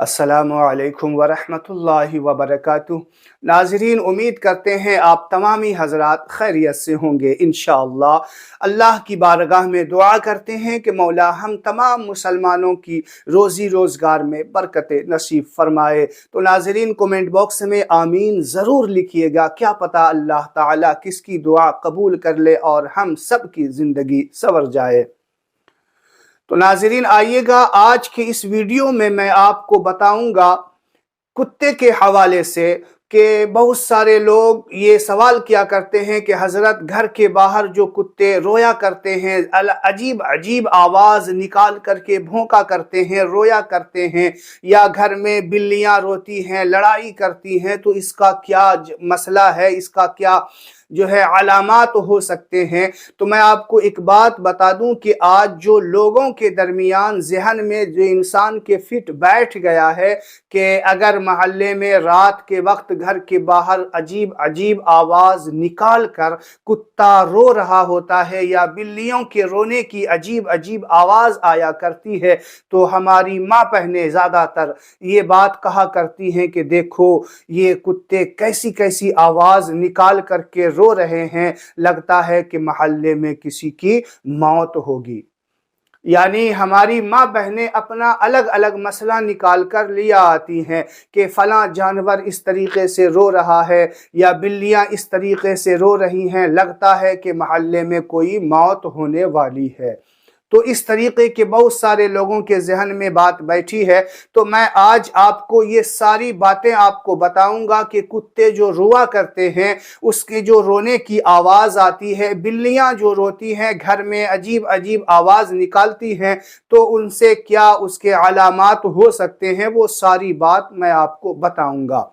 अस्सलामु अलैकुम वरहमतुल्लाहि वबरकातुह। नाज़रीन, उम्मीद करते हैं आप तमामी हज़रात खैरियत से होंगे इंशाअल्लाह। अल्लाह की बारगाह में दुआ करते हैं कि मौला हम तमाम मुसलमानों की रोज़ी रोज़गार में बरकत नसीब फरमाए। तो नाज़रीन, कमेंट बॉक्स में आमीन ज़रूर लिखिएगा, क्या पता अल्लाह ताला किसकी दुआ कबूल कर ले और हम सब की ज़िंदगी संवर जाए। तो नाज़रीन, आइएगा आज के इस वीडियो में मैं आपको बताऊंगा कुत्ते के हवाले से कि बहुत सारे लोग ये सवाल किया करते हैं कि हज़रत घर के बाहर जो कुत्ते रोया करते हैं, अजीब अजीब आवाज़ निकाल करके भौंका करते हैं, रोया करते हैं, या घर में बिल्लियां रोती हैं, लड़ाई करती हैं, तो इसका क्या मसला है, इसका क्या जो है अलामात हो सकते हैं। तो मैं आपको एक बात बता दूं कि आज जो लोगों के दरमियान ज़हन में जो इंसान के फिट बैठ गया है कि अगर मोहल्ले में रात के वक्त घर के बाहर अजीब अजीब आवाज़ निकाल कर कुत्ता रो रहा होता है या बिल्लियों के रोने की अजीब अजीब आवाज़ आया करती है, तो हमारी माँ बहनें ज़्यादातर ये बात कहा करती हैं कि देखो ये कुत्ते कैसी कैसी आवाज़ निकाल करके रो रहे हैं, लगता है कि मोहल्ले में किसी की मौत होगी। यानी हमारी माँ बहनें अपना अलग अलग मसला निकाल कर लिया आती हैं कि फ़लाँ जानवर इस तरीक़े से रो रहा है या बिल्लियाँ इस तरीक़े से रो रही हैं, लगता है कि मोहल्ले में कोई मौत होने वाली है। तो इस तरीक़े के बहुत सारे लोगों के जहन में बात बैठी है। तो मैं आज आपको ये सारी बातें आपको बताऊंगा कि कुत्ते जो रोआ करते हैं, उसकी जो रोने की आवाज़ आती है, बिल्लियां जो रोती हैं, घर में अजीब अजीब आवाज़ निकालती हैं, तो उनसे क्या उसके अलामात हो सकते हैं, वो सारी बात मैं आपको बताऊंगा।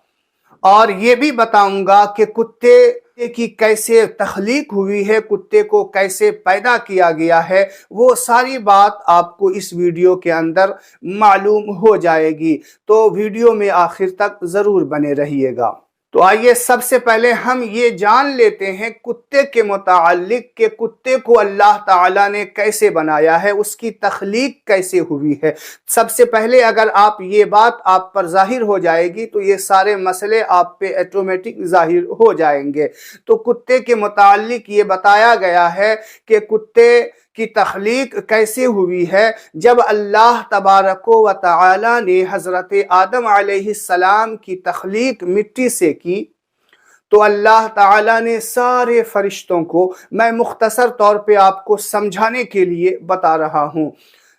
और ये भी बताऊंगा कि कुत्ते की कैसे तख्लीक हुई है, कुत्ते को कैसे पैदा किया गया है, वो सारी बात आपको इस वीडियो के अंदर मालूम हो जाएगी। तो वीडियो में आखिर तक ज़रूर बने रहिएगा। तो आइए सबसे पहले हम ये जान लेते हैं कुत्ते के मुताल्लिक कि कुत्ते को अल्लाह ताला ने कैसे बनाया है, उसकी तख्लीक कैसे हुई है। सबसे पहले अगर आप ये बात आप पर जाहिर हो जाएगी तो ये सारे मसले आप पे ऑटोमेटिक जाहिर हो जाएंगे। तो कुत्ते के मुताल्लिक ये बताया गया है कि कुत्ते की तख्लीक कैसे हुई है। जब अल्लाह तबारक व तआला ने हज़रत आदम अलैहिस्सलाम की तख्लीक मिट्टी से की, तो अल्लाह ताला ने सारे फरिश्तों को, मैं मुख्तसर तौर पे आपको समझाने के लिए बता रहा हूँ,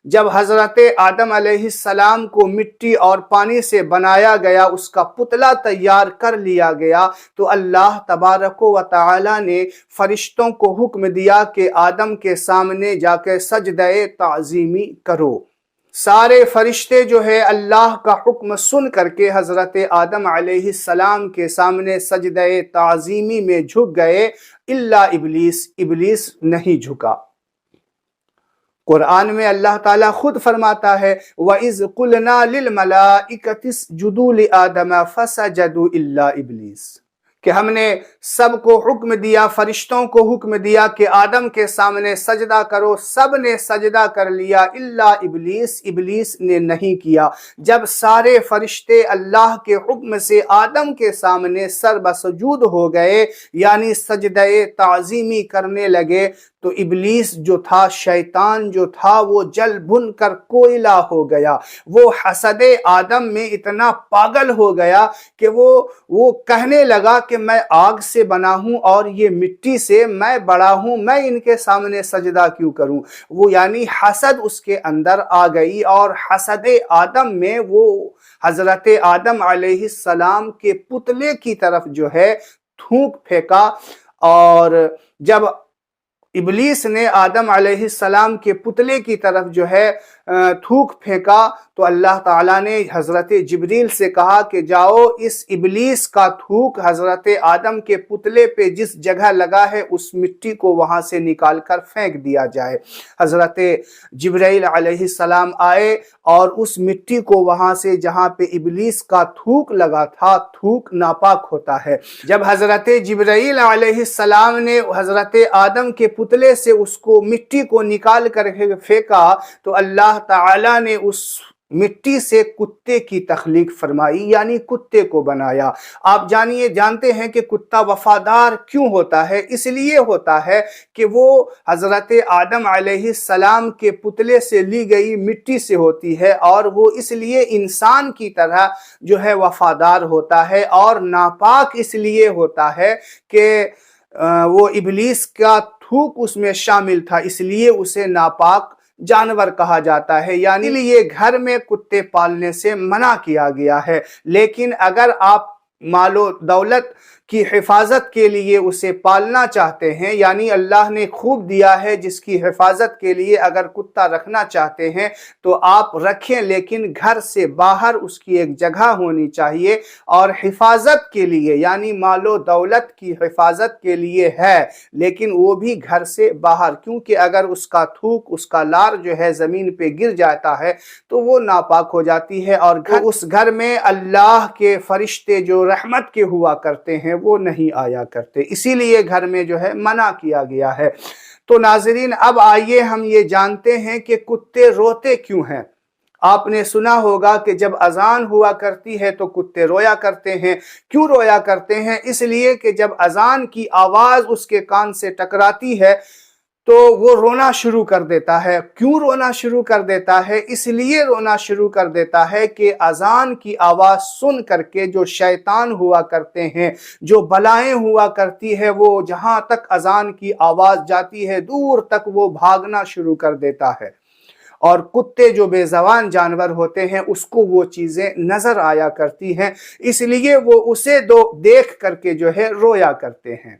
जब हज़रत आदम अलैहिस्सलाम को मिट्टी और पानी से बनाया गया, उसका पुतला तैयार कर लिया गया, तो अल्लाह तबारक व तआला ने फरिश्तों को हुक्म दिया कि आदम के सामने जाकर सजदे ताज़ीमी करो। सारे फरिश्ते जो है अल्लाह का हुक्म सुन करके हज़रत आदम अलैहिस्सलाम के सामने सजदे ताज़ीमी में झुक गए, इल्ला इब्लीस, इब्लीस नहीं झुका। कुरान में अल्लाह ताला खुद फरमाता है, वइज़ कुलना लिल मलाइकति इसजुदू लि आदम फसजदू इल्ला इब्लीस, कि हमने सबको हुक्म दिया, फरिश्तों को हुक्म दिया कि आदम के सामने सजदा करो, सब ने सजदा कर लिया इल्ला इब्लीस, इब्लीस ने नहीं किया। जब सारे फरिश्ते अल्लाह के हुक्म से आदम के सामने सर बसजूद हो गए, यानी सजदे ताज़ीमी करने लगे, तो इब्लीस जो था, शैतान जो था, वो जल भुन कर कोयला हो गया। वो हसदे आदम में इतना पागल हो गया कि वो कहने लगा कि मैं आग से बना हूं और ये मिट्टी से मैं बड़ा हूं, मैं इनके सामने सजदा क्यों करूं। वो यानी हसद उसके अंदर आ गई और हसदे आदम में वो हजरत आदम अलैहिस्सलाम के पुतले की तरफ जो है थूक फेंका। और जब इब्लीस ने आदम अलैहिस्सलाम के पुतले की तरफ जो है थूक फेंका, तो अल्लाह ताला ने हज़रत जिब्रील से कहा कि जाओ इस इब्लीस का थूक हज़रत आदम के पुतले पे जिस जगह लगा है उस मिट्टी को वहाँ से निकाल कर फेंक दिया जाए। हज़रत जिब्रील अलैहिस्सलाम आए और उस मिट्टी को वहाँ से, जहाँ पे इब्लीस का थूक लगा था, थूक नापाक होता है, जब हज़रत जिब्रील अलैहिस्सलाम ने हज़रत आदम के पुतले से उसको मिट्टी को निकाल कर फेंका, तो अल्लाह ताला ने उस मिट्टी से कुत्ते की तख्लीक फरमाई, यानी कुत्ते को बनाया। आप जानते हैं कि कुत्ता वफादार क्यों होता है? इसलिए होता है कि वो हज़रत आदम अलैहिस्सलाम के पुतले से ली गई मिट्टी से होती है, और वो इसलिए इंसान की तरह जो है वफादार होता है, और नापाक इसलिए होता है कि वो इब्लीस का थूक उसमें शामिल था, इसलिए उसे नापाक जानवर कहा जाता है। यानी ये घर में कुत्ते पालने से मना किया गया है। लेकिन अगर आप मालो दौलत की हिफाजत के लिए उसे पालना चाहते हैं, यानी अल्लाह ने खूब दिया है जिसकी हिफाजत के लिए अगर कुत्ता रखना चाहते हैं तो आप रखें, लेकिन घर से बाहर उसकी एक जगह होनी चाहिए। और हिफाजत के लिए, यानी मालो दौलत की हिफाजत के लिए है, लेकिन वो भी घर से बाहर, क्योंकि अगर उसका थूक, उसका लार जो है ज़मीन पे गिर जाता है तो वो नापाक हो जाती है, और उस घर में अल्लाह के फरिश्ते जो रहमत के हुआ करते हैं वो नहीं आया करते, इसीलिए घर में जो है मना किया गया है। तो नाज़रीन, अब आइए हम ये जानते हैं कि कुत्ते रोते क्यों हैं। आपने सुना होगा कि जब अजान हुआ करती है तो कुत्ते रोया करते हैं। क्यों रोया करते हैं? इसलिए कि जब अजान की आवाज़ उसके कान से टकराती है तो वो रोना शुरू कर देता है। क्यों रोना शुरू कर देता है? इसलिए रोना शुरू कर देता है कि अजान की आवाज़ सुन करके जो शैतान हुआ करते हैं, जो बलाएं हुआ करती है, वो जहाँ तक अजान की आवाज़ जाती है दूर तक वो भागना शुरू कर देता है। और कुत्ते जो बेज़बान जानवर होते हैं उसको वो चीज़ें नज़र आया करती हैं, इसलिए वो उसे देख करके जो है रोया करते हैं।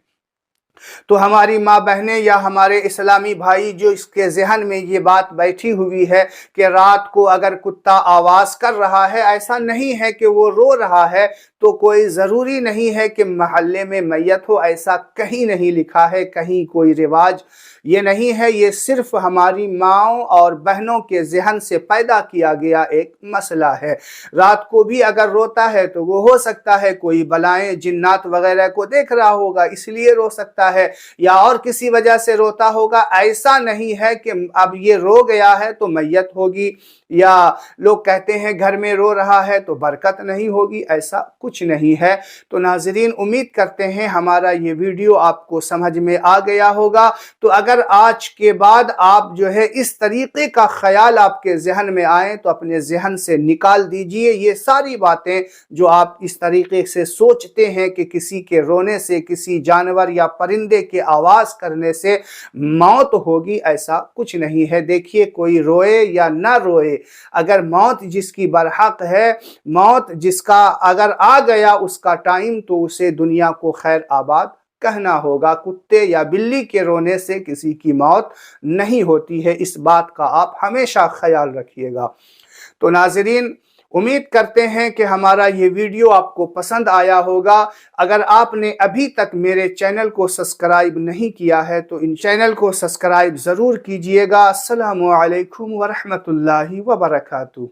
तो हमारी माँ बहनें या हमारे इस्लामी भाई जो इसके ज़हन में ये बात बैठी हुई है कि रात को अगर कुत्ता आवाज़ कर रहा है, ऐसा नहीं है कि वो रो रहा है तो कोई ज़रूरी नहीं है कि महल्ले में मैयत हो, ऐसा कहीं नहीं लिखा है, कहीं कोई रिवाज ये नहीं है। ये सिर्फ हमारी माँओं और बहनों के ज़हन से पैदा किया गया एक मसला है। रात को भी अगर रोता है तो वो हो सकता है कोई बलाएं जिन्नात वगैरह को देख रहा होगा इसलिए रो सकता है, या और किसी वजह से रोता होगा। ऐसा नहीं है कि अब ये रो गया है तो मैयत होगी, या लोग कहते हैं घर में रो रहा है तो बरकत नहीं होगी, ऐसा कुछ नहीं है। तो नाज़रीन, उम्मीद करते हैं हमारा ये वीडियो आपको समझ में आ गया होगा। तो अगर आज के बाद आप जो है इस तरीके का ख्याल आपके जहन में आए तो अपने जहन से निकाल दीजिए ये सारी बातें जो आप इस तरीके से सोचते हैं कि किसी के रोने से, किसी जानवर या परिंदे के आवाज़ करने से मौत होगी, ऐसा कुछ नहीं है। देखिए, कोई रोए या ना रोए, अगर मौत जिसकी बरहक है, मौत जिसका अगर आ गया उसका टाइम, तो उसे दुनिया को खैर आबाद कहना होगा। कुत्ते या बिल्ली के रोने से किसी की मौत नहीं होती है, इस बात का आप हमेशा ख्याल रखिएगा। तो नाज़रीन, उम्मीद करते हैं कि हमारा ये वीडियो आपको पसंद आया होगा। अगर आपने अभी तक मेरे चैनल को सब्सक्राइब नहीं किया है तो इन चैनल को सब्सक्राइब ज़रूर कीजिएगा। अस्सलामु अलैकुम व रहमतुल्लाहि व बरकातुहू।